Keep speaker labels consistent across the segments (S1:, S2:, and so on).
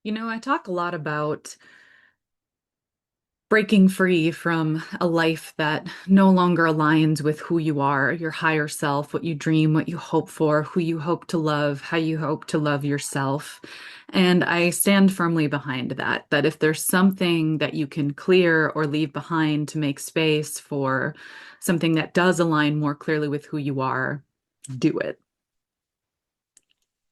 S1: I talk a lot about breaking free from a life that no longer aligns with who you are, your higher self, what you dream, what you hope for, who you hope to love, how you hope to love yourself. And I stand firmly behind that if there's something that you can clear or leave behind to make space for something that does align more clearly with who you are, do it.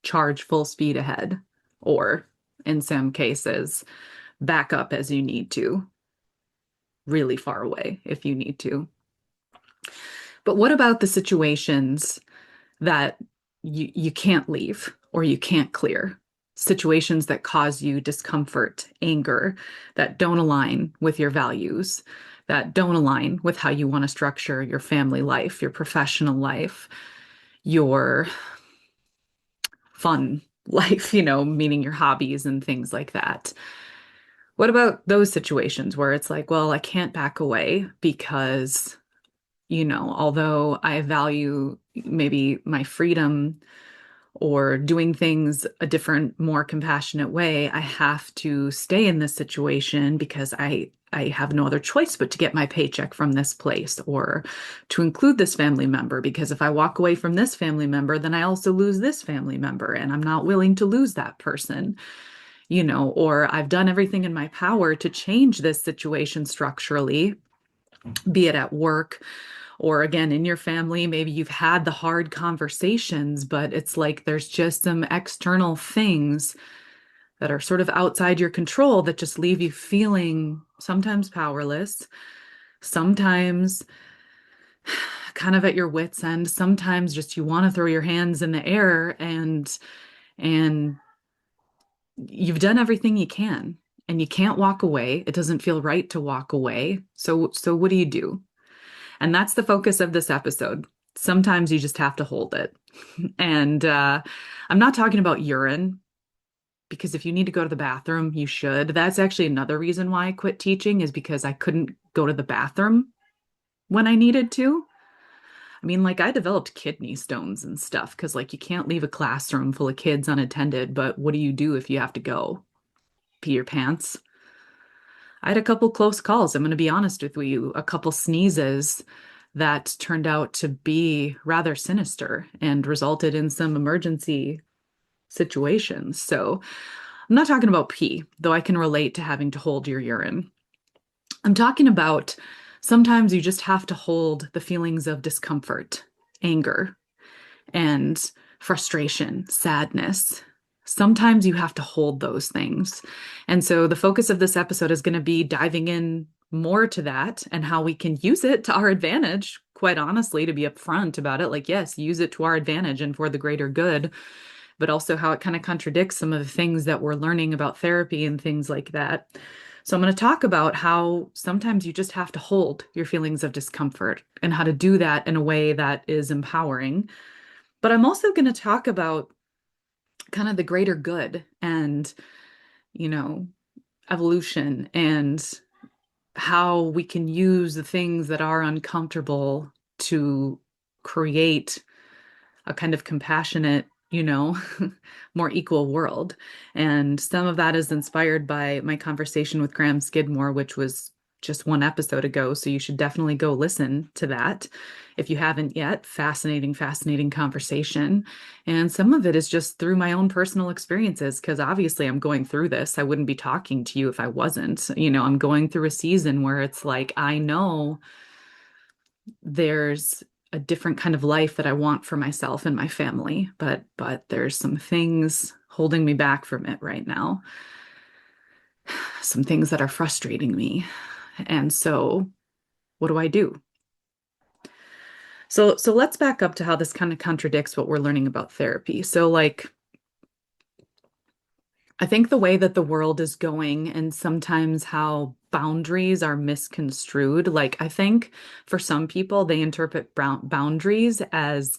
S1: Charge full speed ahead, or in some cases, back up as you need to, really far away if you need to. But what about the situations that you can't leave or you can't clear? Situations that cause you discomfort, anger, that don't align with your values, that don't align with how you want to structure your family life, your professional life, your fun life, meaning your hobbies and things like that. What about those situations where it's like, well, I can't back away because, although I value maybe my freedom or doing things a different, more compassionate way, I have to stay in this situation because I have no other choice but to get my paycheck from this place or to include this family member because if I walk away from this family member, then I also lose this family member and I'm not willing to lose that person. Or I've done everything in my power to change this situation structurally, be it at work or again in your family. Maybe you've had the hard conversations, but it's like there's just some external things that are sort of outside your control that just leave you feeling sometimes powerless, sometimes kind of at your wits' end, sometimes just you want to throw your hands in the air and you've done everything you can and you can't walk away. It doesn't feel right to walk away. So what do you do? And that's the focus of this episode. Sometimes you just have to hold it. And I'm not talking about urine because if you need to go to the bathroom, you should. That's actually another reason why I quit teaching is because I couldn't go to the bathroom when I needed to. I mean, like I developed kidney stones and stuff because like you can't leave a classroom full of kids unattended, but what do you do if you have to go? Pee your pants? I had a couple close calls. I'm going to be honest with you, a couple sneezes that turned out to be rather sinister and resulted in some emergency situations. So I'm not talking about pee, though I can relate to having to hold your urine. I'm talking about sometimes you just have to hold the feelings of discomfort, anger, and frustration, sadness. Sometimes you have to hold those things. And so the focus of this episode is going to be diving in more to that and how we can use it to our advantage, quite honestly, to be upfront about it. Like, yes, use it to our advantage and for the greater good, but also how it kind of contradicts some of the things that we're learning about therapy and things like that. So I'm going to talk about how sometimes you just have to hold your feelings of discomfort and how to do that in a way that is empowering. But I'm also going to talk about kind of the greater good and, you know, evolution and how we can use the things that are uncomfortable to create a kind of compassionate, more equal world. And some of that is inspired by my conversation with Graham Skidmore, which was just one episode ago. So you should definitely go listen to that if you haven't yet. Fascinating, fascinating conversation. And some of it is just through my own personal experiences, because obviously I'm going through this. I wouldn't be talking to you if I wasn't. I'm going through a season where it's like, I know there's a different kind of life that I want for myself and my family, but there's some things holding me back from it right now. Some things that are frustrating me. And so what do I do? So let's back up to how this kind of contradicts what we're learning about therapy. So like I think the way that the world is going and sometimes how boundaries are misconstrued, like I think for some people they interpret boundaries as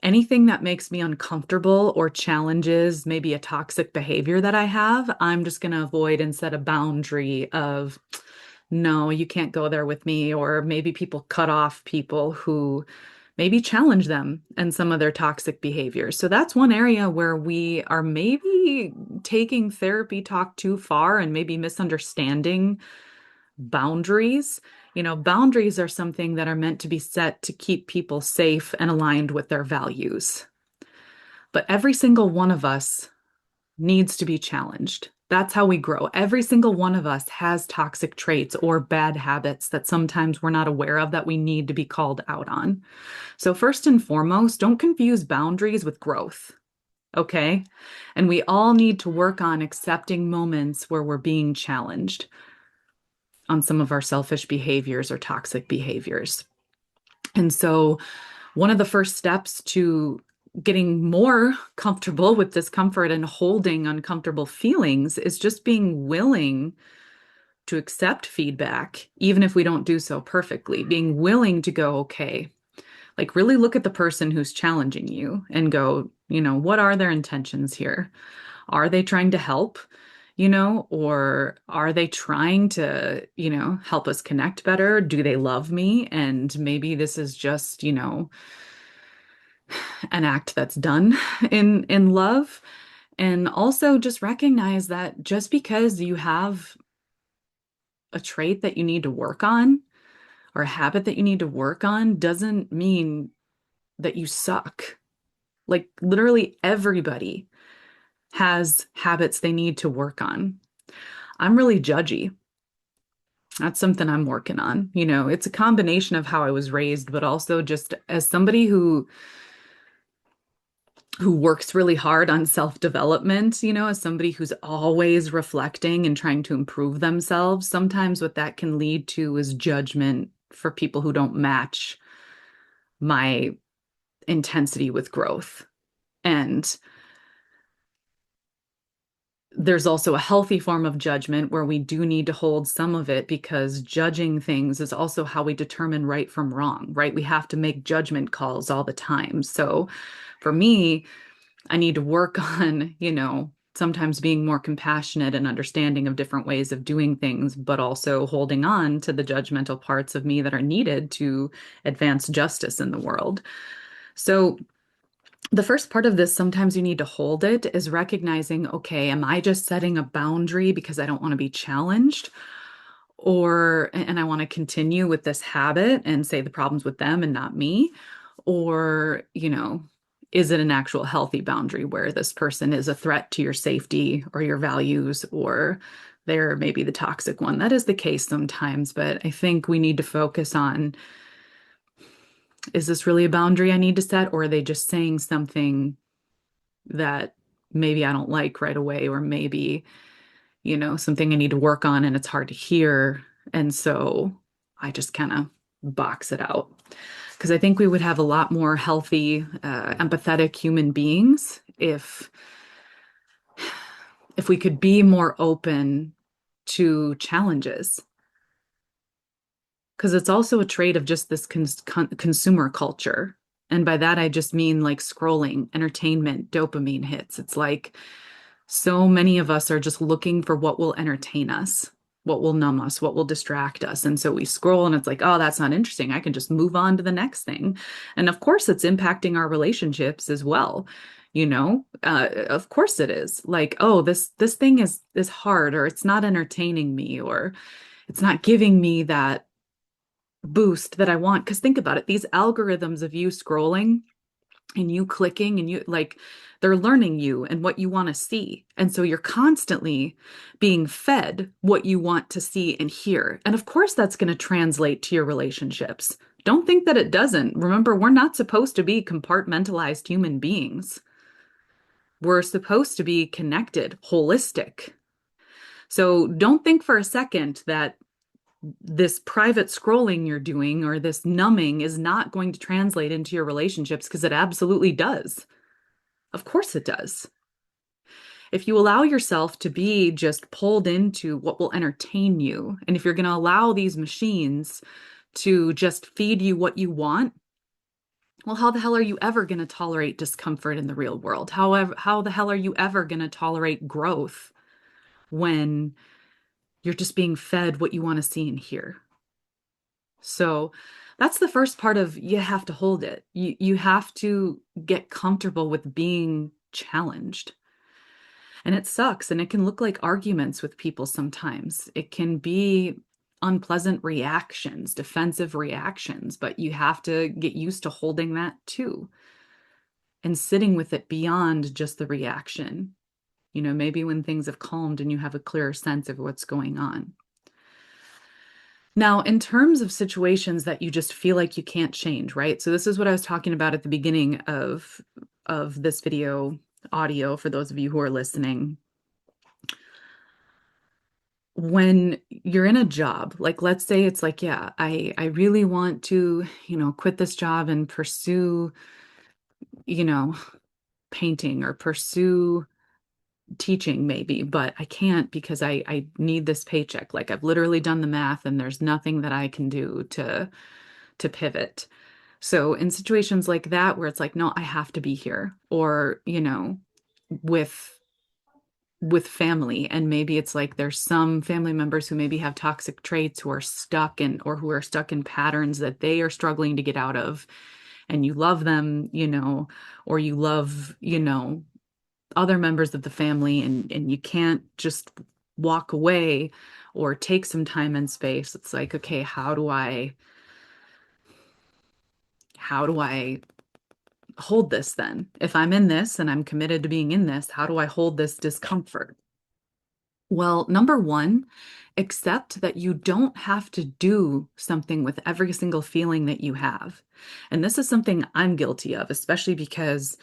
S1: anything that makes me uncomfortable or challenges maybe a toxic behavior that I have, I'm just going to avoid and set a boundary of, no, you can't go there with me. Or maybe people cut off people who maybe challenge them and some of their toxic behaviors. So that's one area where we are maybe taking therapy talk too far and maybe misunderstanding boundaries. Boundaries are something that are meant to be set to keep people safe and aligned with their values. But every single one of us needs to be challenged. That's how we grow. Every single one of us has toxic traits or bad habits that sometimes we're not aware of that we need to be called out on. So, first and foremost, don't confuse boundaries with growth. Okay. And we all need to work on accepting moments where we're being challenged on some of our selfish behaviors or toxic behaviors. And so, one of the first steps to getting more comfortable with discomfort and holding uncomfortable feelings is just being willing to accept feedback, even if we don't do so perfectly, being willing to go, okay, like really look at the person who's challenging you and go, what are their intentions here? Are they trying to help? Or are they trying to, help us connect better? Do they love me? And maybe this is just, an act that's done in love. And also just recognize that just because you have a trait that you need to work on or a habit that you need to work on doesn't mean that you suck. Like literally everybody has habits they need to work on. I'm really judgy. That's something I'm working on. It's a combination of how I was raised, but also just as somebody who works really hard on self-development, as somebody who's always reflecting and trying to improve themselves, sometimes what that can lead to is judgment for people who don't match my intensity with growth. And there's also a healthy form of judgment where we do need to hold some of it because judging things is also how we determine right from wrong, right? We have to make judgment calls all the time. So for me, I need to work on, sometimes being more compassionate and understanding of different ways of doing things, but also holding on to the judgmental parts of me that are needed to advance justice in the world. So the first part of this, sometimes you need to hold it, is recognizing, okay, am I just setting a boundary because I don't want to be challenged? And I want to continue with this habit and say the problem's with them and not me? Or, is it an actual healthy boundary where this person is a threat to your safety or your values, or they're maybe the toxic one? That is the case sometimes, but I think we need to focus on, is this really a boundary I need to set, or are they just saying something that maybe I don't like right away, or maybe, something I need to work on and it's hard to hear. And so I just kind of box it out. Because I think we would have a lot more healthy, empathetic human beings if we could be more open to challenges. Because it's also a trait of just this consumer culture. And by that, I just mean like scrolling, entertainment, dopamine hits. It's like so many of us are just looking for what will entertain us, what will numb us, what will distract us. And so we scroll and it's like, oh, that's not interesting. I can just move on to the next thing. And of course, it's impacting our relationships as well. Of course it is. Like, oh, this thing is hard, or it's not entertaining me, or it's not giving me that boost that I want. Because think about it, these algorithms of you scrolling and you clicking and you like, they're learning you and what you want to see. And so you're constantly being fed what you want to see and hear. And of course, that's going to translate to your relationships. Don't think that it doesn't. Remember, we're not supposed to be compartmentalized human beings. We're supposed to be connected, holistic. So don't think for a second that this private scrolling you're doing or this numbing is not going to translate into your relationships, because it absolutely does. Of course it does. If you allow yourself to be just pulled into what will entertain you, and if you're going to allow these machines to just feed you what you want, well, how the hell are you ever going to tolerate discomfort in the real world? How the hell are you ever going to tolerate growth when you're just being fed what you want to see and hear? So That's the first part of you have to hold it. You have to get comfortable with being challenged. And it sucks and it can look like arguments with people sometimes. It can be unpleasant reactions, defensive reactions, but you have to get used to holding that too and sitting with it beyond just the reaction. Maybe when things have calmed and you have a clearer sense of what's going on. Now, in terms of situations that you just feel like you can't change, right? So this is what I was talking about at the beginning of this video audio for those of you who are listening. When you're in a job, like let's say it's like, yeah, I really want to, quit this job and pursue, you know, painting or pursue teaching maybe, but I can't because I need this paycheck. Like I've literally done the math and there's nothing that I can do to pivot. So in situations like that where it's like, no, I have to be here, or, with family, and maybe it's like there's some family members who maybe have toxic traits who are stuck in or who are stuck in patterns that they are struggling to get out of, and you love them, or you love, other members of the family, and you can't just walk away or take some time and space. It's like, okay, how do I hold this then? If I'm in this and I'm committed to being in this, how do I hold this discomfort? Well, number one, accept that you don't have to do something with every single feeling that you have. And this is something I'm guilty of, especially because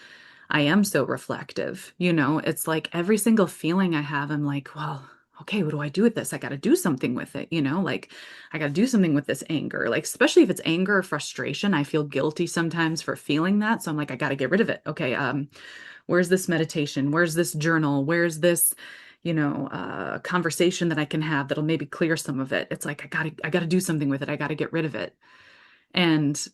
S1: I am so reflective. It's like every single feeling I have, I'm like, well, okay, what do I do with this? I got to do something with it, like I got to do something with this anger. Like, especially if it's anger or frustration, I feel guilty sometimes for feeling that. So I'm like, I got to get rid of it. Okay, where's this meditation? Where's this journal? Where's this, conversation that I can have that'll maybe clear some of it? It's like, I gotta do something with it. I gotta get rid of it. And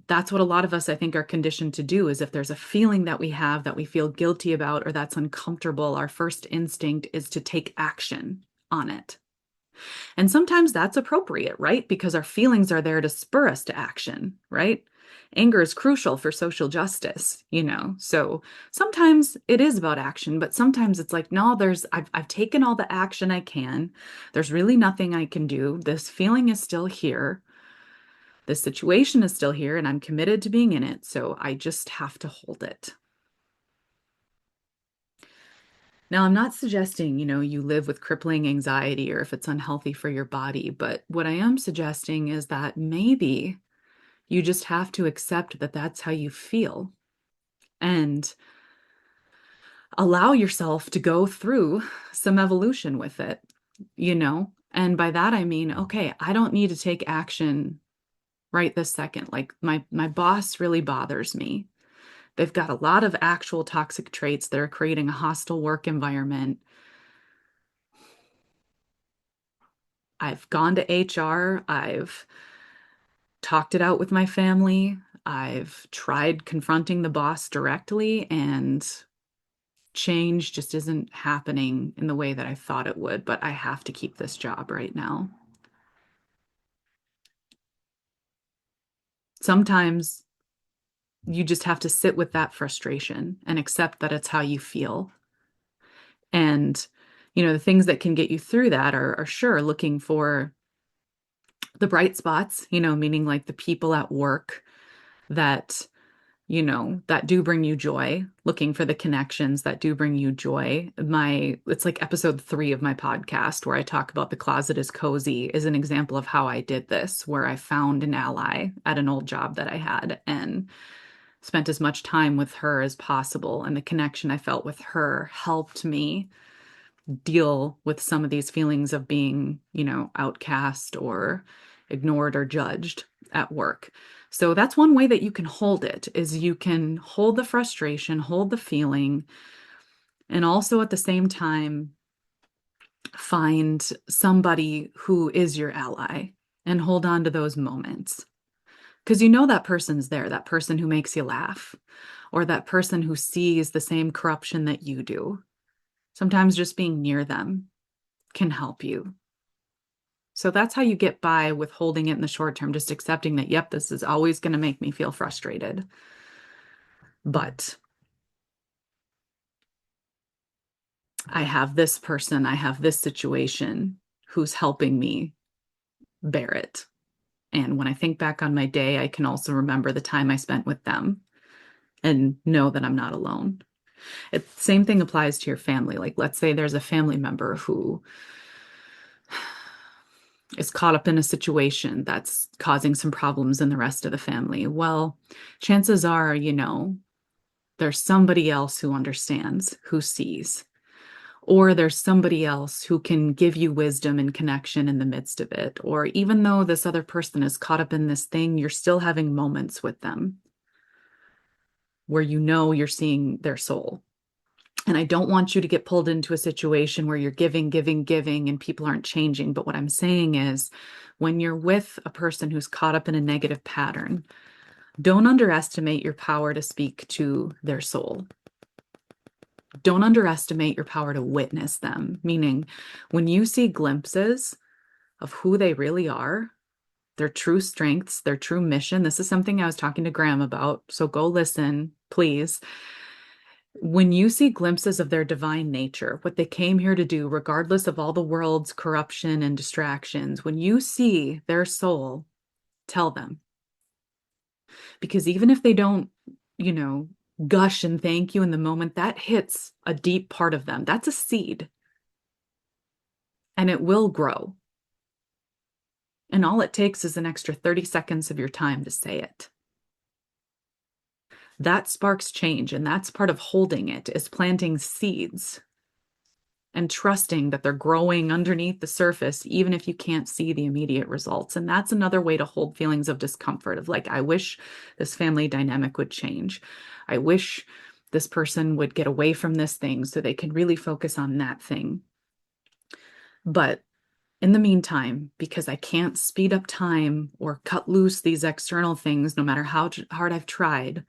S1: that's what a lot of us, I think, are conditioned to do, is if there's a feeling that we have that we feel guilty about or that's uncomfortable, our first instinct is to take action on it. And sometimes that's appropriate, right? Because our feelings are there to spur us to action, right? Anger is crucial for social justice, So sometimes it is about action, but sometimes it's like, no, I've taken all the action I can. There's really nothing I can do. This feeling is still here. This situation is still here, and I'm committed to being in it. So I just have to hold it. Now, I'm not suggesting, you live with crippling anxiety or if it's unhealthy for your body, but what I am suggesting is that maybe you just have to accept that that's how you feel and allow yourself to go through some evolution with it, And by that, I mean, okay, I don't need to take action right this second. Like my boss really bothers me. They've got a lot of actual toxic traits that are creating a hostile work environment. I've gone to HR. I've talked it out with my family. I've tried confronting the boss directly, and change just isn't happening in the way that I thought it would, but I have to keep this job right now. Sometimes you just have to sit with that frustration and accept that it's how you feel. And, the things that can get you through that are sure looking for the bright spots, meaning like the people at work that that do bring you joy, looking for the connections that do bring you joy. It's like episode 3 of my podcast where I talk about the closet is cozy is an example of how I did this, where I found an ally at an old job that I had and spent as much time with her as possible. And the connection I felt with her helped me deal with some of these feelings of being, outcast or ignored or judged at work. So that's one way that you can hold it, is you can hold the frustration, hold the feeling, and also at the same time find somebody who is your ally and hold on to those moments. Because that person's there, that person who makes you laugh, or that person who sees the same corruption that you do. Sometimes just being near them can help you. So that's how you get by with holding it in the short term, just accepting that, yep, this is always going to make me feel frustrated. But I have this person, I have this situation who's helping me bear it. And when I think back on my day, I can also remember the time I spent with them and know that I'm not alone. Same thing applies to your family. Like, let's say there's a family member who is caught up in a situation that's causing some problems in the rest of the family. Well, chances are, there's somebody else who understands, who sees, or there's somebody else who can give you wisdom and connection in the midst of it. Or even though this other person is caught up in this thing, you're still having moments with them where you're seeing their soul. And I don't want you to get pulled into a situation where you're giving, giving, giving, and people aren't changing. But what I'm saying is, when you're with a person who's caught up in a negative pattern, don't underestimate your power to speak to their soul. Don't underestimate your power to witness them. Meaning, when you see glimpses of who they really are, their true strengths, their true mission. This is something I was talking to Graham about. So go listen, please. When you see glimpses of their divine nature, what they came here to do, regardless of all the world's corruption and distractions, when you see their soul, tell them. Because even if they don't, you know, gush and thank you in the moment, that hits a deep part of them. That's a seed. And it will grow. And all it takes is an extra 30 seconds of your time to say it. That sparks change, and that's part of holding it, is planting seeds and trusting that they're growing underneath the surface, even if you can't see the immediate results. And that's another way to hold feelings of discomfort, of like, I wish this family dynamic would change. I wish this person would get away from this thing so they can really focus on that thing. But in the meantime, because I can't speed up time or cut loose these external things, no matter how hard I've tried,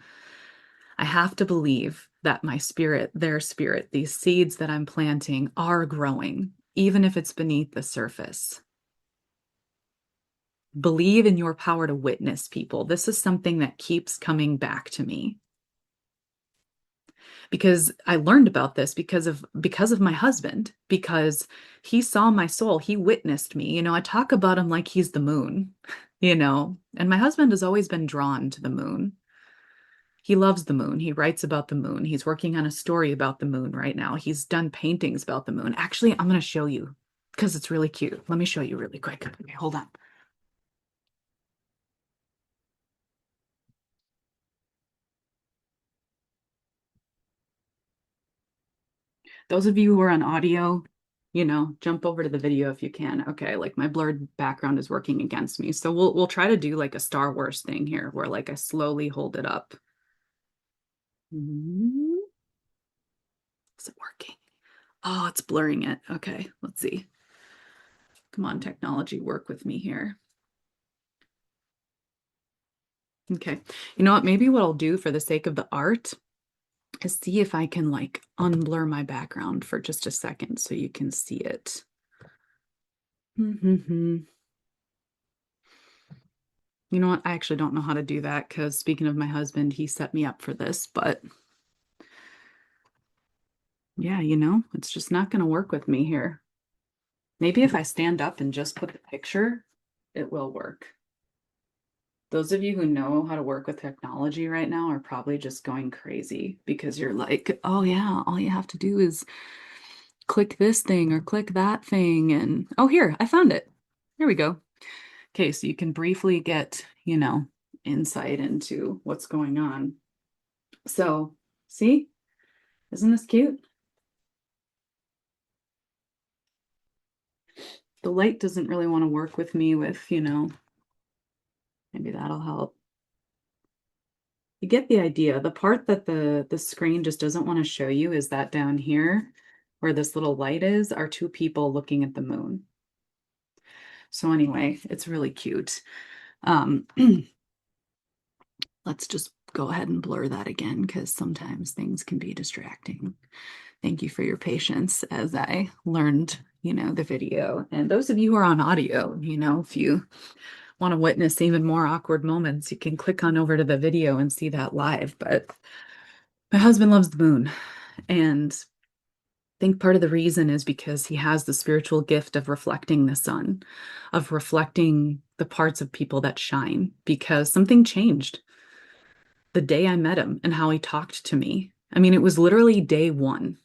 S1: I have to believe that my spirit, their spirit, these seeds that I'm planting are growing, even if it's beneath the surface. Believe in your power to witness people. This is something that keeps coming back to me, because I learned about this because of my husband, because he saw my soul, he witnessed me. I talk about him like he's the moon, and my husband has always been drawn to the moon. He loves the moon. He writes about the moon. He's working on a story about the moon right now. He's done paintings about the moon. Actually, I'm going to show you because it's really cute. Let me show you really quick. Okay, hold on. Those of you who are on audio, jump over to the video if you can. Okay, like my blurred background is working against me. So we'll try to do like a Star Wars thing here where like I slowly hold it up. Is it working? Oh, it's blurring it. Okay, let's see. Come on, technology, work with me here. Okay. You know what? Maybe what I'll do for the sake of the art is see if I can like unblur my background for just a second so you can see it. You know what? I actually don't know how to do that because speaking of my husband, he set me up for this, but yeah, it's just not going to work with me here. Maybe if I stand up and just put the picture, it will work. Those of you who know how to work with technology right now are probably just going crazy because you're like, oh yeah, all you have to do is click this thing or click that thing. And oh, here, I found it. Here we go. Okay, so you can briefly get, insight into what's going on. So, see, isn't this cute? The light doesn't really want to work with me with, maybe that'll help. You get the idea. The part that the screen just doesn't want to show you is that down here where this little light is are two people looking at the moon. So anyway, it's really cute. Let's just go ahead and blur that again because sometimes things can be distracting. Thank you for your patience as I learned the video. And those of you who are on audio, if you want to witness even more awkward moments, you can click on over to the video and see that live. But my husband loves the moon. And I think part of the reason is because he has the spiritual gift of reflecting the sun, of reflecting the parts of people that shine, because something changed the day I met him and how he talked to me. I mean, it was literally day one.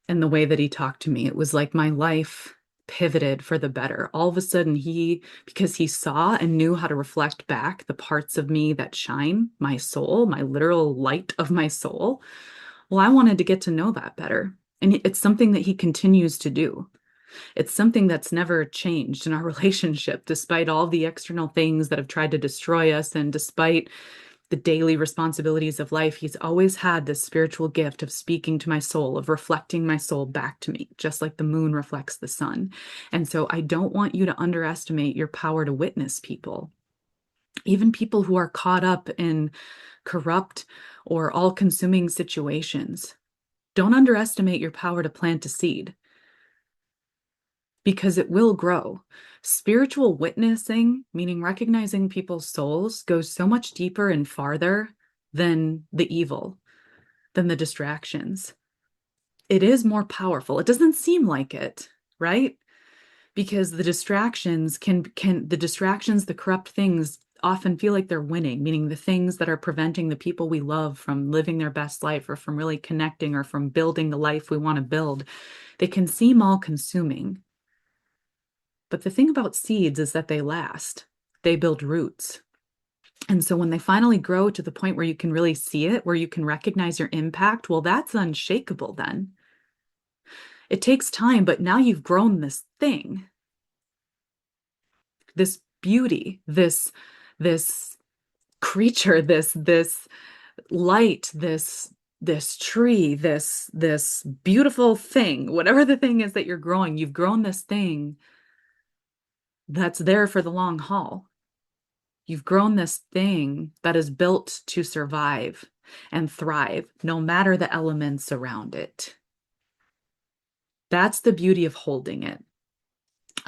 S1: And the way that he talked to me, it was like my life pivoted for the better. All of a sudden, because he saw and knew how to reflect back the parts of me that shine, my soul, my literal light of my soul. Well, I wanted to get to know that better. And it's something that he continues to do. It's something that's never changed in our relationship, despite all the external things that have tried to destroy us and despite the daily responsibilities of life. He's always had this spiritual gift of speaking to my soul, of reflecting my soul back to me, just like the moon reflects the sun. And so I don't want you to underestimate your power to witness people, even people who are caught up in corrupt or all-consuming situations. Don't underestimate your power to plant a seed, because it will grow. Spiritual witnessing, meaning recognizing people's souls, goes so much deeper and farther than the evil, than the distractions. It is more powerful. It doesn't seem like it, right? Because the distractions the corrupt things often feel like they're winning, meaning the things that are preventing the people we love from living their best life or from really connecting or from building the life we want to build. They can seem all consuming. But the thing about seeds is that they last. They build roots. And so when they finally grow to the point where you can really see it, where you can recognize your impact, well, that's unshakable then. It takes time, but now you've grown this thing, this beauty, this creature, this light, this tree, this beautiful thing, whatever the thing is that you're growing, you've grown this thing that's there for the long haul. You've grown this thing that is built to survive and thrive, no matter the elements around it. That's the beauty of holding it,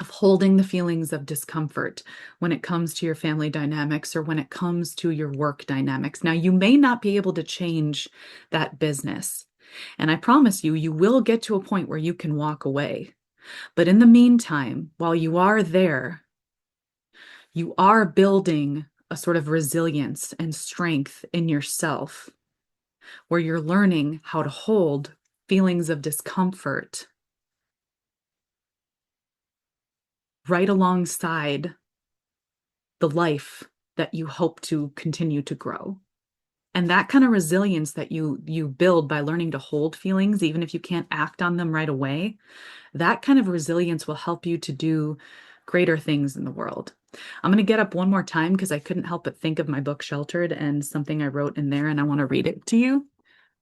S1: of holding the feelings of discomfort when it comes to your family dynamics or when it comes to your work dynamics. Now, you may not be able to change that business, and I promise you, you will get to a point where you can walk away. But in the meantime, while you are there, you are building a sort of resilience and strength in yourself where you're learning how to hold feelings of discomfort right alongside the life that you hope to continue to grow. And that kind of resilience that you build by learning to hold feelings, even if you can't act on them right away, that kind of resilience will help you to do greater things in the world. I'm going to get up one more time because I couldn't help but think of my book Sheltered and something I wrote in there, and I want to read it to you.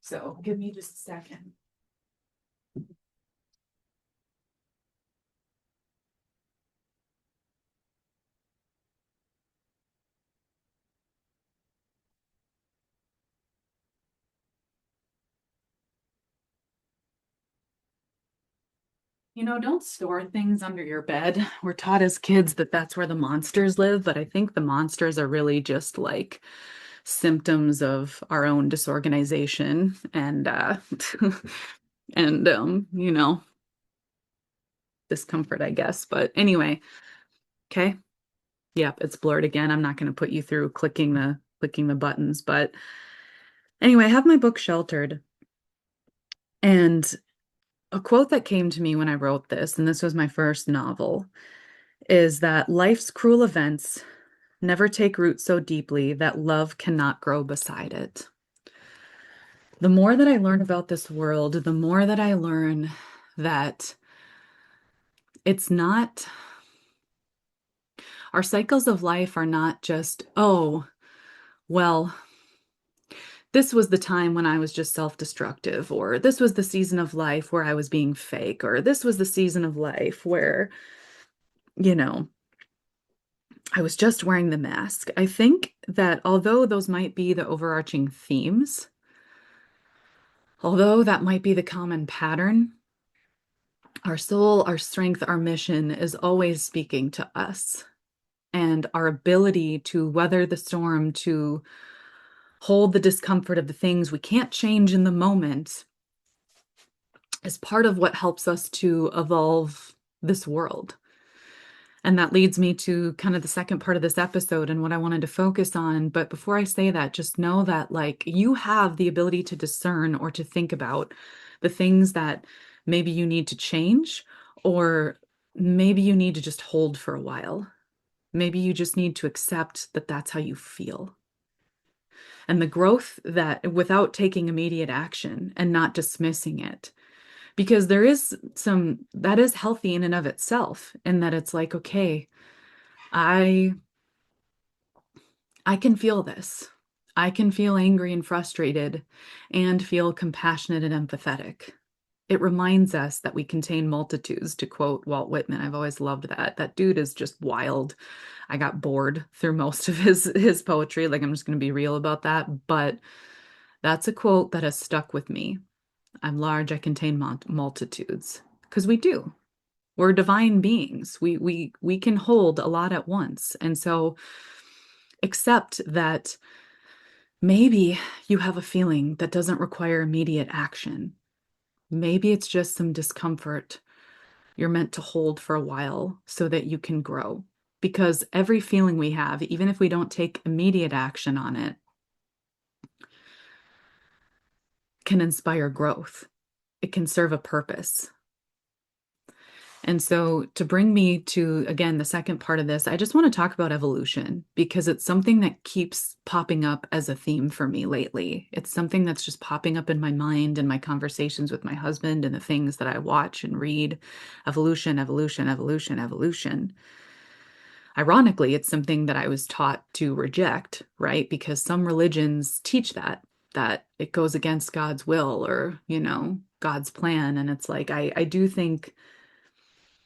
S1: So give me just a second. Don't store things under your bed. We're taught as kids that that's where the monsters live, but I think the monsters are really just like symptoms of our own disorganization and and discomfort, I guess. But anyway, okay. Yep, it's blurred again. I'm not going to put you through clicking the buttons, but anyway, I have my book Sheltered. And a quote that came to me when I wrote this, and this was my first novel, is that life's cruel events never take root so deeply that love cannot grow beside it. The more that I learn about this world, the more that I learn that it's not, our cycles of life are not just, oh, well, this was the time when I was just self-destructive, or this was the season of life where I was being fake, or this was the season of life where, you know, I was just wearing the mask. I think that although those might be the overarching themes, although that might be the common pattern, Our soul, our strength, our mission is always speaking to us. And our ability to weather the storm, to hold the discomfort of the things we can't change in the moment, is part of what helps us to evolve this world. And that leads me to kind of the second part of this episode and what I wanted to focus on. But before I say that, just know that like you have the ability to discern or to think about the things that maybe you need to change, or maybe you need to just hold for a while. Maybe you just need to accept that that's how you feel. And the growth that without taking immediate action and not dismissing it, because there is some that is healthy in and of itself, in that it's like, okay, I I can feel this. I can feel angry and frustrated and feel compassionate and empathetic. It reminds us that we contain multitudes, to quote Walt Whitman. I've always loved that. That dude is just wild. I got bored through most of his poetry. Like, I'm just going to be real about that, but that's a quote that has stuck with me. I'm large, I contain multitudes. Because we do. We're divine beings. We can hold a lot at once. And so accept that maybe you have a feeling that doesn't require immediate action. Maybe it's just some discomfort you're meant to hold for a while so that you can grow. Because every feeling we have, even if we don't take immediate action on it, can inspire growth. It can serve a purpose. And so, to bring me to, again, the second part of this, I just want to talk about evolution because it's something that keeps popping up as a theme for me lately. It's something that's just popping up in my mind and my conversations with my husband and the things that I watch and read. Evolution, evolution, evolution, evolution. Ironically, it's something that I was taught to reject, right? Because some religions teach that it goes against God's will or, God's plan. And it's like, I do think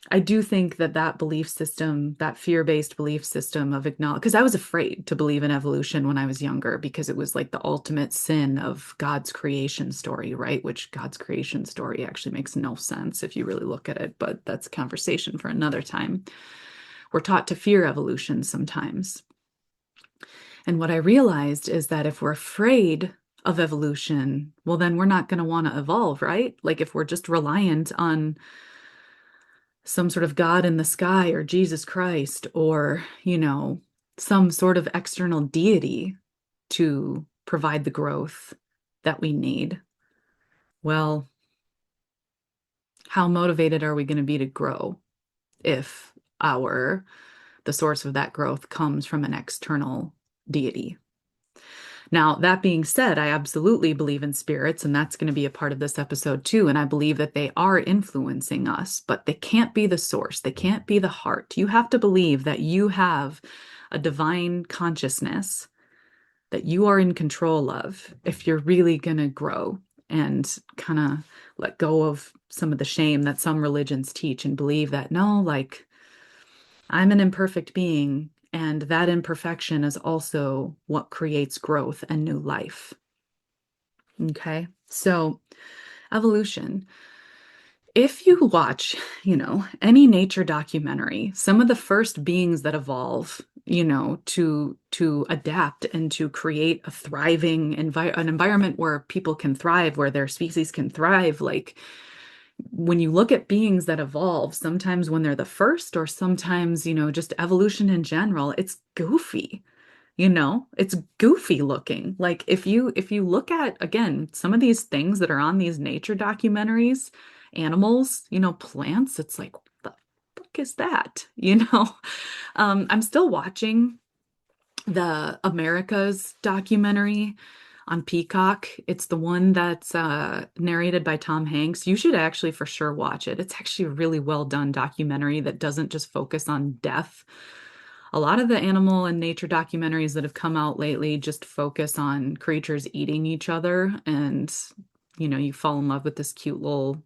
S1: that that belief system, that fear-based belief system of acknowledge, because I was afraid to believe in evolution when I was younger because it was like the ultimate sin of God's creation story, right? Which God's creation story actually makes no sense if you really look at it, but that's a conversation for another time. We're taught to fear evolution sometimes. And what I realized is that if we're afraid of evolution, well, then we're not going to want to evolve, right? Like if we're just reliant on some sort of God in the sky or Jesus Christ or, some sort of external deity to provide the growth that we need. Well, how motivated are we going to be to grow if the source of that growth comes from an external deity? Now, that being said, I absolutely believe in spirits, and that's going to be a part of this episode too. And I believe that they are influencing us, but they can't be the source. They can't be the heart. You have to believe that you have a divine consciousness that you are in control of if you're really going to grow and kind of let go of some of the shame that some religions teach and believe that, no, like, I'm an imperfect being, and that imperfection is also what creates growth and new life. Okay, so evolution. If you watch, any nature documentary, some of the first beings that evolve, to adapt and to create a thriving an environment where people can thrive, where their species can thrive, like when you look at beings that evolve, sometimes when they're the first, or sometimes, just evolution in general, it's goofy. It's goofy looking. Like if you look at, again, some of these things that are on these nature documentaries, animals, plants, it's like, what the fuck is that? I'm still watching the Americas documentary on Peacock. It's the one that's narrated by Tom Hanks. You should actually for sure watch it. It's actually a really well done documentary that doesn't just focus on death. A lot of the animal and nature documentaries that have come out lately just focus on creatures eating each other, and you fall in love with this cute little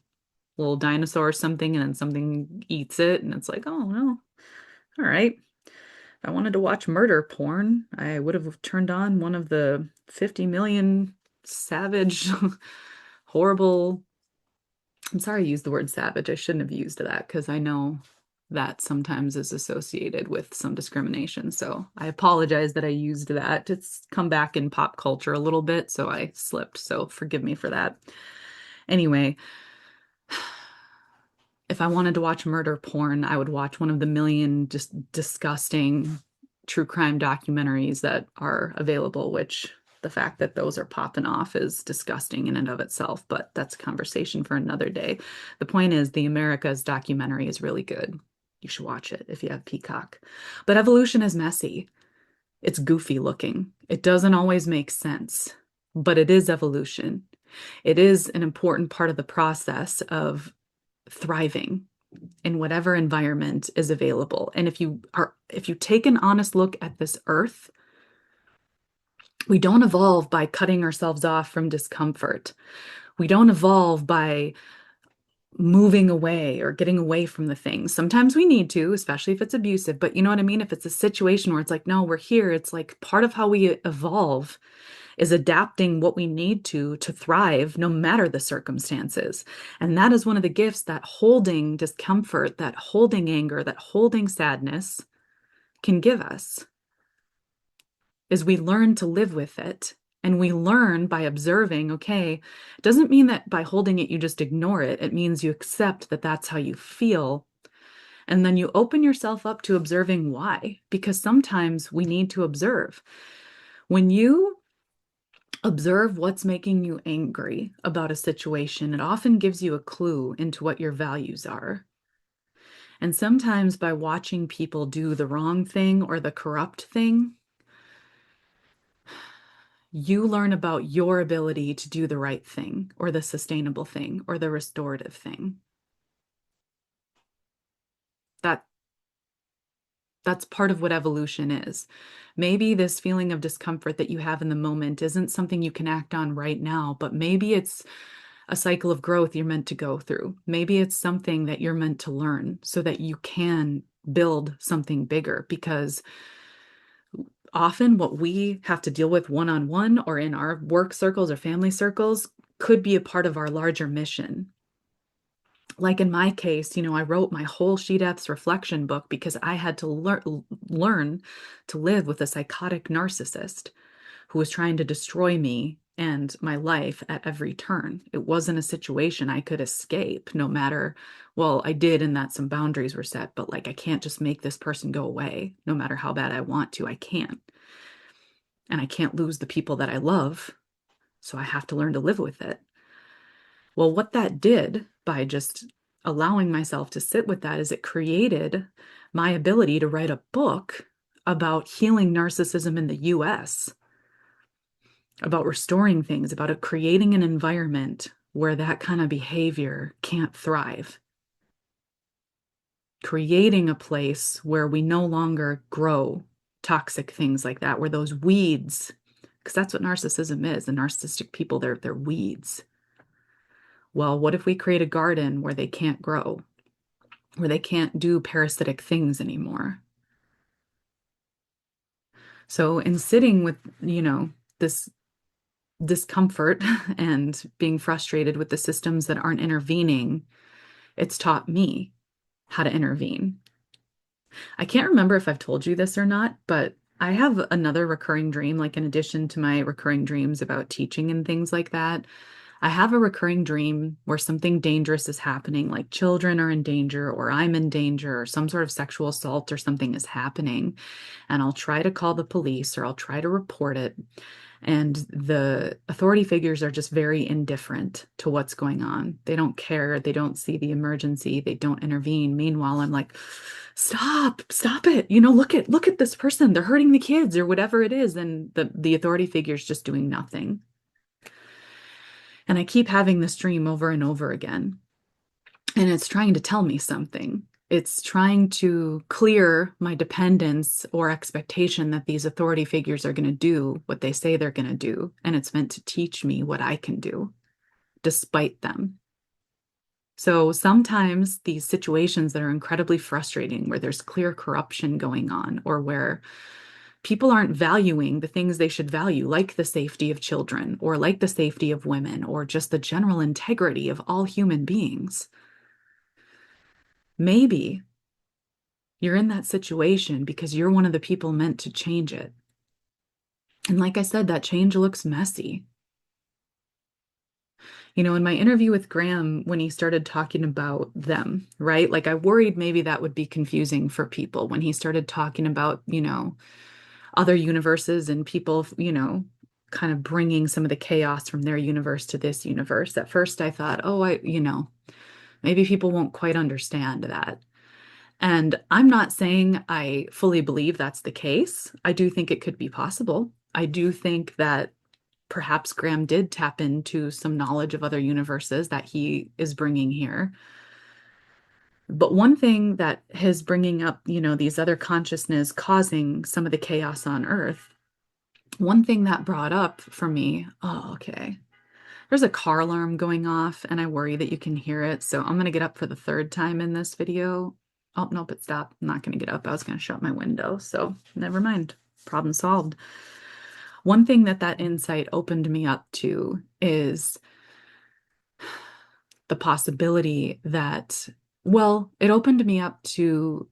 S1: dinosaur or something, and then something eats it, and it's like, oh no, all right. If I wanted to watch murder porn, I would have turned on one of the 50 million savage, horrible I'm sorry I used the word savage. I shouldn't have used that because I know that sometimes is associated with some discrimination. So I apologize that I used that. It's come back in pop culture a little bit, so I slipped. So forgive me for that. Anyway, if I wanted to watch murder porn, I would watch one of the million just disgusting true crime documentaries that are available, which the fact that those are popping off is disgusting in and of itself, but that's a conversation for another day. The point is, the Americas documentary is really good. You should watch it if you have Peacock. But evolution is messy. It's goofy looking. It doesn't always make sense, but it is evolution. It is an important part of the process of thriving in whatever environment is available. And if you take an honest look at this earth, we don't evolve by cutting ourselves off from discomfort. We don't evolve by moving away or getting away from the things. Sometimes we need to, especially if it's abusive, but you know what I mean? If it's a situation where it's like, no, we're here, it's like part of how we evolve is adapting what we need to thrive no matter the circumstances. And that is one of the gifts that holding discomfort, that holding anger, that holding sadness can give us, is we learn to live with it. And we learn by observing, okay, it doesn't mean that by holding it, you just ignore it. It means you accept that that's how you feel. And then you open yourself up to observing why, because sometimes we need to observe. When you observe what's making you angry about a situation, it often gives you a clue into what your values are. And sometimes by watching people do the wrong thing or the corrupt thing, you learn about your ability to do the right thing or the sustainable thing or the restorative thing. That that's part of what evolution is. Maybe this feeling of discomfort that you have in the moment isn't something you can act on right now, but maybe it's a cycle of growth you're meant to go through. Maybe it's something that you're meant to learn so that you can build something bigger, because often what we have to deal with one on one or in our work circles or family circles could be a part of our larger mission. Like in my case, I wrote my whole She Deaths reflection book because I had to learn to live with a psychotic narcissist who was trying to destroy me and my life at every turn. It wasn't a situation I could escape no matter, well, I did, and that some boundaries were set, but like I can't just make this person go away no matter how bad I want to. I can't. And I can't lose the people that I love. So I have to learn to live with it. Well, what that did by just allowing myself to sit with that is it created my ability to write a book about healing narcissism in the US, about restoring things, about it creating an environment where that kind of behavior can't thrive, creating a place where we no longer grow toxic things like that, where those weeds, because that's what narcissism is. The narcissistic people, they're weeds. Well, what if we create a garden where they can't grow, where they can't do parasitic things anymore? So in sitting with, this discomfort and being frustrated with the systems that aren't intervening, it's taught me how to intervene. I can't remember if I've told you this or not, but I have another recurring dream, like in addition to my recurring dreams about teaching and things like that. I have a recurring dream where something dangerous is happening, like children are in danger, or I'm in danger, or some sort of sexual assault or something is happening. And I'll try to call the police or I'll try to report it. And the authority figures are just very indifferent to what's going on. They don't care. They don't see the emergency. They don't intervene. Meanwhile, I'm like, stop it. Look at this person. They're hurting the kids or whatever it is. And the authority figure's just doing nothing. And I keep having this dream over and over again. And it's trying to tell me something. It's trying to clear my dependence or expectation that these authority figures are going to do what they say they're going to do. And it's meant to teach me what I can do despite them. So sometimes these situations that are incredibly frustrating, where there's clear corruption going on, or where People aren't valuing the things they should value, like the safety of children, or like the safety of women, or just the general integrity of all human beings. Maybe you're in that situation because you're one of the people meant to change it. And like I said, that change looks messy. In my interview with Graham, when he started talking about them, right? Like I worried maybe that would be confusing for people when he started talking about, other universes and people, kind of bringing some of the chaos from their universe to this universe. At first, I thought, oh, maybe people won't quite understand that. And I'm not saying I fully believe that's the case. I do think it could be possible. I do think that perhaps Graham did tap into some knowledge of other universes that he is bringing here. But one thing that his bringing up, these other consciousness causing some of the chaos on Earth, one thing that brought up for me, oh, okay. There's a car alarm going off and I worry that you can hear it. So I'm going to get up for the third time in this video. Oh, nope, it stopped. I'm not going to get up. I was going to shut my window. So never mind. Problem solved. One thing that insight opened me up to is the possibility that, well, it opened me up to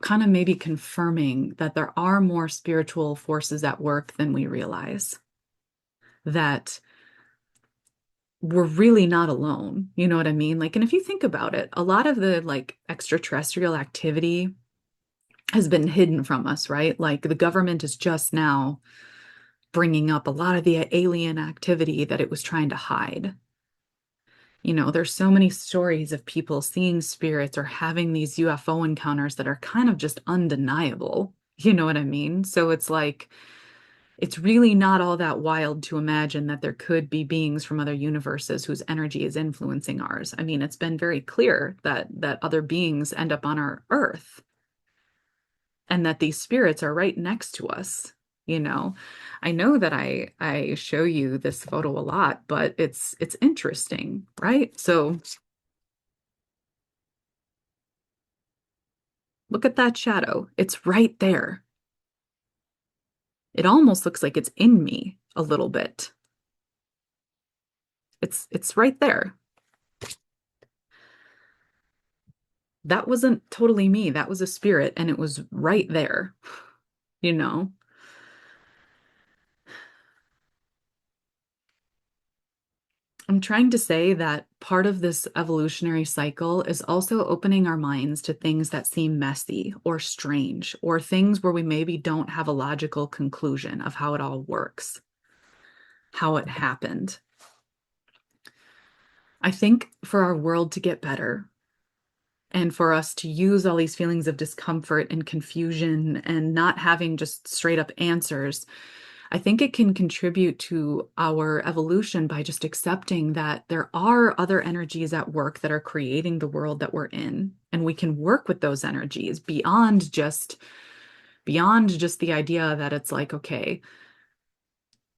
S1: kind of maybe confirming that there are more spiritual forces at work than we realize. That we're really not alone. You know what I mean? Like, and if you think about it, a lot of the like extraterrestrial activity has been hidden from us, right? Like the government is just now bringing up a lot of the alien activity that it was trying to hide. There's so many stories of people seeing spirits or having these UFO encounters that are kind of just undeniable. You know what I mean? So it's like, it's really not all that wild to imagine that there could be beings from other universes whose energy is influencing ours. I mean, it's been very clear that other beings end up on our Earth and that these spirits are right next to us. I know that I show you this photo a lot, but it's interesting, right? So look at that shadow. It's right there. It almost looks like it's in me a little bit. It's right there. That wasn't totally me. That was a spirit and it was right there, you know? I'm trying to say that part of this evolutionary cycle is also opening our minds to things that seem messy or strange, or things where we maybe don't have a logical conclusion of how it all works, how it happened. I think for our world to get better and for us to use all these feelings of discomfort and confusion and not having just straight up answers, I think it can contribute to our evolution by just accepting that there are other energies at work that are creating the world that we're in, and we can work with those energies beyond just the idea that it's like, okay,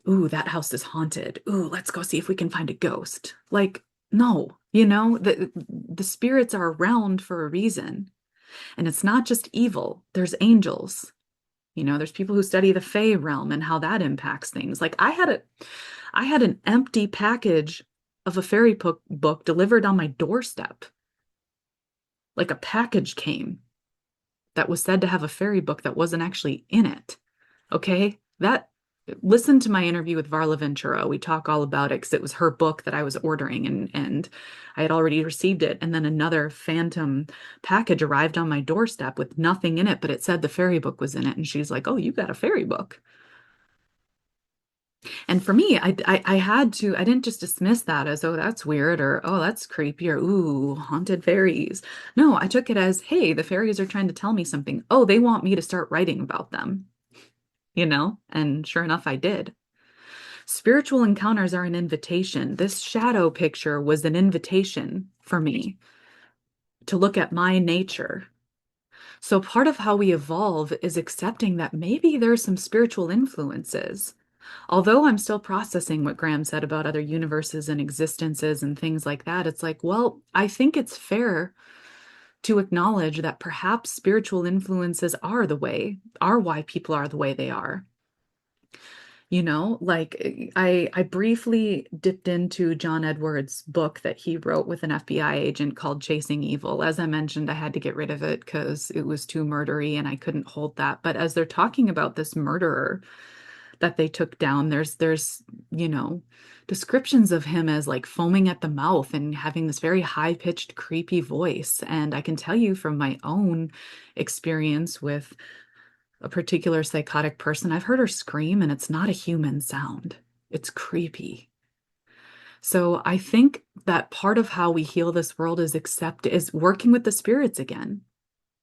S1: ooh, that house is haunted. Ooh, let's go see if we can find a ghost. Like, no, the spirits are around for a reason. And it's not just evil. There's angels. There's people who study the Fey realm and how that impacts things. Like I had an empty package of a fairy book delivered on my doorstep. Like a package came that was said to have a fairy book that wasn't actually in it. Okay? Listen to my interview with Varla Ventura. We talk all about it because it was her book that I was ordering and I had already received it. And then another phantom package arrived on my doorstep with nothing in it, but it said the fairy book was in it. And she's like, oh, you got a fairy book. And for me, I didn't just dismiss that as, oh, that's weird or, oh, that's creepy or, ooh, haunted fairies. No, I took it as, hey, the fairies are trying to tell me something. Oh, they want me to start writing about them. And sure enough, I did. Spiritual encounters are an invitation. This shadow picture was an invitation for me to look at my nature. So part of how we evolve is accepting that maybe there's some spiritual influences. Although I'm still processing what Graham said about other universes and existences and things like that, it's like, well, I think it's fair to acknowledge that perhaps spiritual influences are why people are the way they are. Like I briefly dipped into John Edwards' book that he wrote with an FBI agent called Chasing Evil. As I mentioned, I had to get rid of it because it was too murdery and I couldn't hold that. But as they're talking about this murderer that they took down, there's, you know, descriptions of him as like foaming at the mouth and having this very high-pitched, creepy voice. And I can tell you from my own experience with a particular psychotic person, I've heard her scream and it's not a human sound. It's creepy. So I think that part of how we heal this world is working with the spirits again,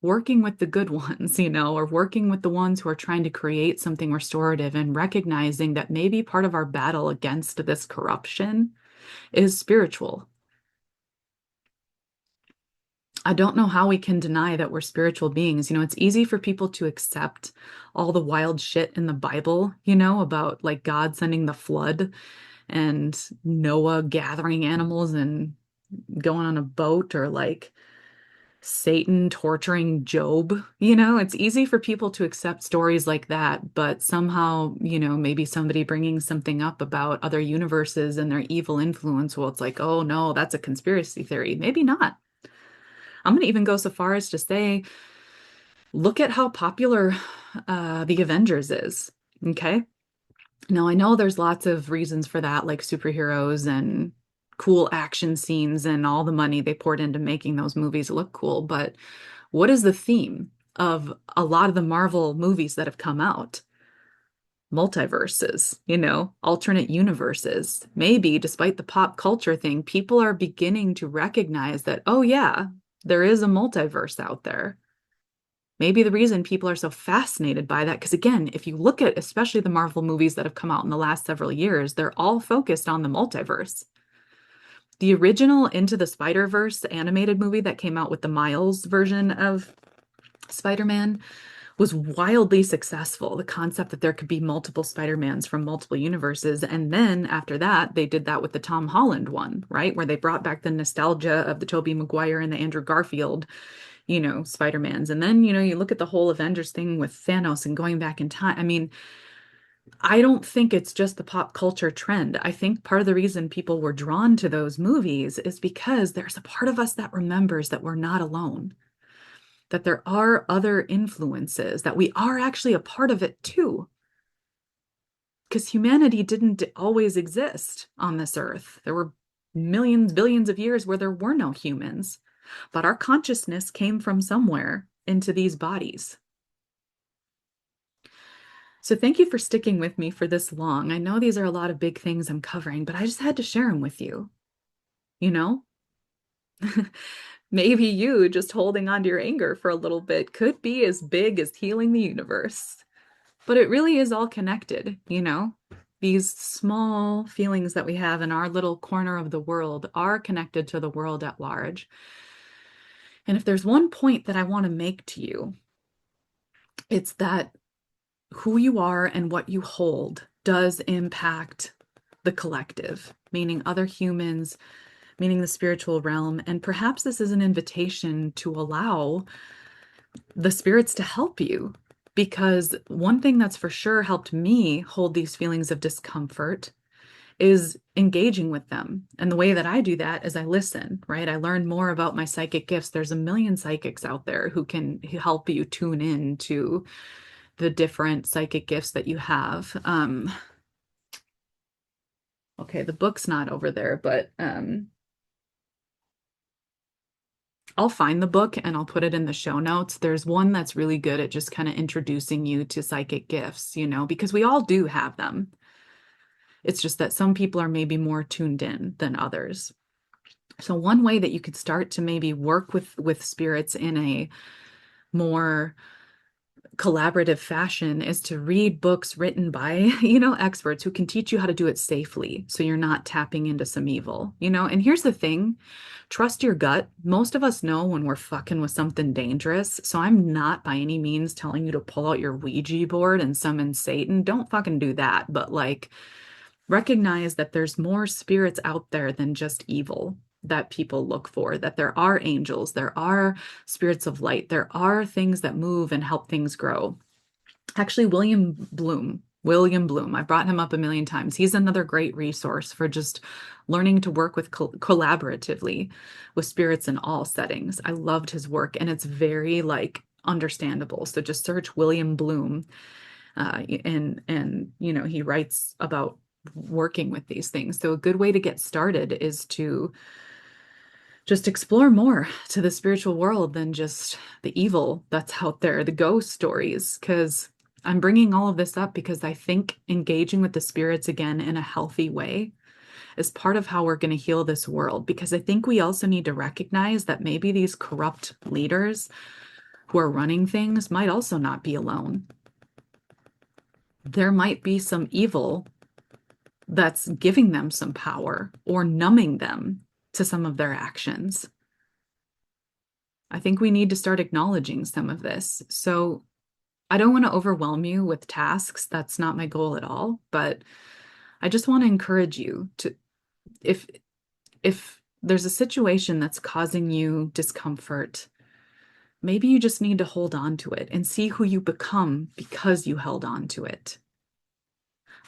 S1: working with the good ones, or working with the ones who are trying to create something restorative and recognizing that maybe part of our battle against this corruption is spiritual. I don't know how we can deny that we're spiritual beings. It's easy for people to accept all the wild shit in the Bible, about like God sending the flood and Noah gathering animals and going on a boat, or like Satan torturing Job. It's easy for people to accept stories like that, but somehow, maybe somebody bringing something up about other universes and their evil influence, well, it's like, oh no, that's a conspiracy theory. Maybe not. I'm going to even go so far as to say, look at how popular the Avengers is. Okay. Now, I know there's lots of reasons for that, like superheroes and cool action scenes and all the money they poured into making those movies look cool. But what is the theme of a lot of the Marvel movies that have come out? Multiverses, alternate universes. Maybe despite the pop culture thing, people are beginning to recognize that, oh, yeah, there is a multiverse out there. Maybe the reason people are so fascinated by that, because again, if you look at especially the Marvel movies that have come out in the last several years, they're all focused on the multiverse. The original Into the Spider-Verse animated movie that came out with the Miles version of Spider-Man was wildly successful. The concept that there could be multiple Spider-Mans from multiple universes. And then after that, they did that with the Tom Holland one, right? Where they brought back the nostalgia of the Tobey Maguire and the Andrew Garfield, Spider-Mans. And then, you look at the whole Avengers thing with Thanos and going back in time. I mean, I don't think it's just the pop culture trend. I think part of the reason people were drawn to those movies is because there's a part of us that remembers that we're not alone, that there are other influences, that we are actually a part of it too. Because humanity didn't always exist on this earth. There were millions, billions of years where there were no humans, but our consciousness came from somewhere into these bodies. So thank you for sticking with me for this long. I know these are a lot of big things I'm covering, but I just had to share them with you. You know, maybe you just holding on to your anger for a little bit could be as big as healing the universe. But it really is all connected, These small feelings that we have in our little corner of the world are connected to the world at large. And if there's one point that I want to make to you, it's that who you are and what you hold does impact the collective, meaning other humans, meaning the spiritual realm. And perhaps this is an invitation to allow the spirits to help you. Because one thing that's for sure helped me hold these feelings of discomfort is engaging with them. And the way that I do that is I listen, right? I learn more about my psychic gifts. There's a million psychics out there who can help you tune in to the different psychic gifts that you have. Okay, the book's not over there, but I'll find the book and I'll put it in the show notes. There's one that's really good at just kind of introducing you to psychic gifts, because we all do have them. It's just that some people are maybe more tuned in than others. So one way that you could start to maybe work with spirits in a more collaborative fashion is to read books written by, experts who can teach you how to do it safely. So you're not tapping into some evil, and here's the thing, trust your gut. Most of us know when we're fucking with something dangerous. So I'm not by any means telling you to pull out your Ouija board and summon Satan. Don't fucking do that. But like, recognize that there's more spirits out there than just evil. that people look for, that there are angels, there are spirits of light, there are things that move and help things grow. Actually, William Bloom, I brought him up a million times. He's another great resource for just learning to work with collaboratively with spirits in all settings. I loved his work, and it's very like understandable. So just search William Bloom, and he writes about working with these things. So a good way to get started is to just explore more to the spiritual world than just the evil that's out there, the ghost stories. Because I'm bringing all of this up because I think engaging with the spirits again in a healthy way is part of how we're going to heal this world. Because I think we also need to recognize that maybe these corrupt leaders who are running things might also not be alone. There might be some evil that's giving them some power or numbing them to some of their actions. I think we need to start acknowledging some of this. So I don't want to overwhelm you with tasks. That's not my goal at all. But I just want to encourage you to, if if there's a situation that's causing you discomfort, maybe you just need to hold on to it and see who you become because you held on to it.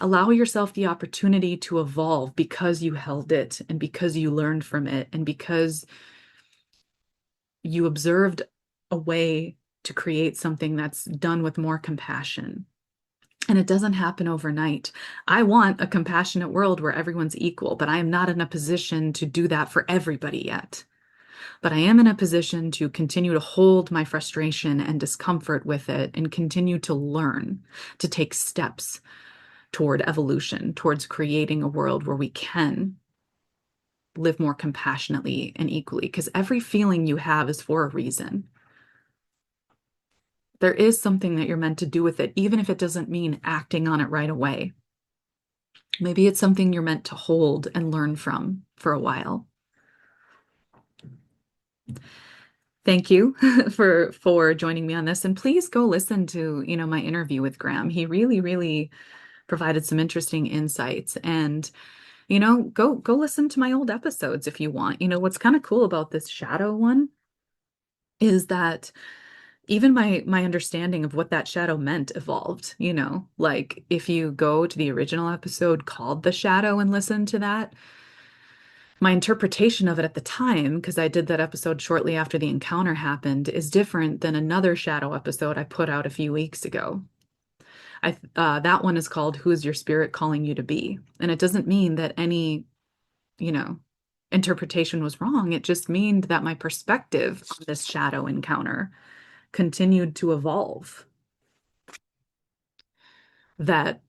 S1: Allow yourself the opportunity to evolve because you held it and because you learned from it and because you observed a way to create something that's done with more compassion. And it doesn't happen overnight. I want a compassionate world where everyone's equal, but I am not in a position to do that for everybody yet. But I am in a position to continue to hold my frustration and discomfort with it and continue to learn, to take steps toward evolution, towards creating a world where we can live more compassionately and equally. Because every feeling you have is for a reason. There is something that you're meant to do with it, even if it doesn't mean acting on it right away. Maybe it's something you're meant to hold and learn from for a while. Thank you for joining me on this. And please go listen to, my interview with Graham. He really, really provided some interesting insights. And, go listen to my old episodes if you want. What's kind of cool about this shadow one is that even my understanding of what that shadow meant evolved, like if you go to the original episode called The Shadow and listen to that, my interpretation of it at the time, because I did that episode shortly after the encounter happened, is different than another shadow episode I put out a few weeks ago. That one is called Who is Your Spirit Calling You to Be? And it doesn't mean that any, you know, interpretation was wrong. It just means that my perspective on this shadow encounter continued to evolve. That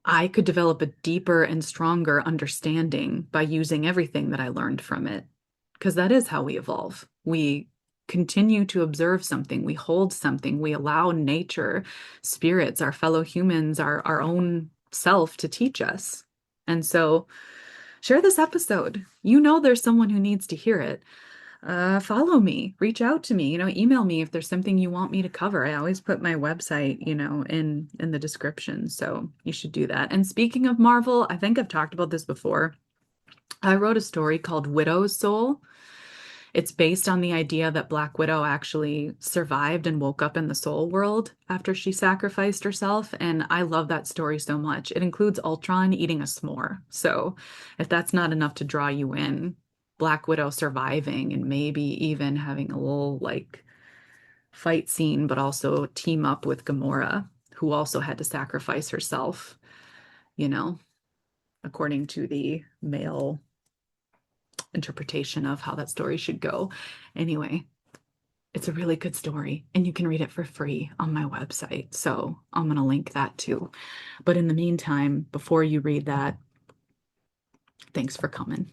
S1: I could develop a deeper and stronger understanding by using everything that I learned from it. Because that is how we evolve. We continue to observe something, we hold something, we allow nature, spirits, our fellow humans, our own self to teach us. And so share this episode. There's someone who needs to hear it. Follow me, reach out to me, email me if there's something you want me to cover. I always put my website, in the description. So you should do that. And speaking of Marvel, I think I've talked about this before. I wrote a story called Widow's Soul. It's based on the idea that Black Widow actually survived and woke up in the soul world after she sacrificed herself. And I love that story so much. It includes Ultron eating a s'more. So if that's not enough to draw you in, Black Widow surviving and maybe even having a little fight scene, but also team up with Gamora, who also had to sacrifice herself, according to the male interpretation of how that story should go. Anyway, it's a really good story and you can read it for free on my website. So I'm going to link that too. But in the meantime, before you read that, thanks for coming.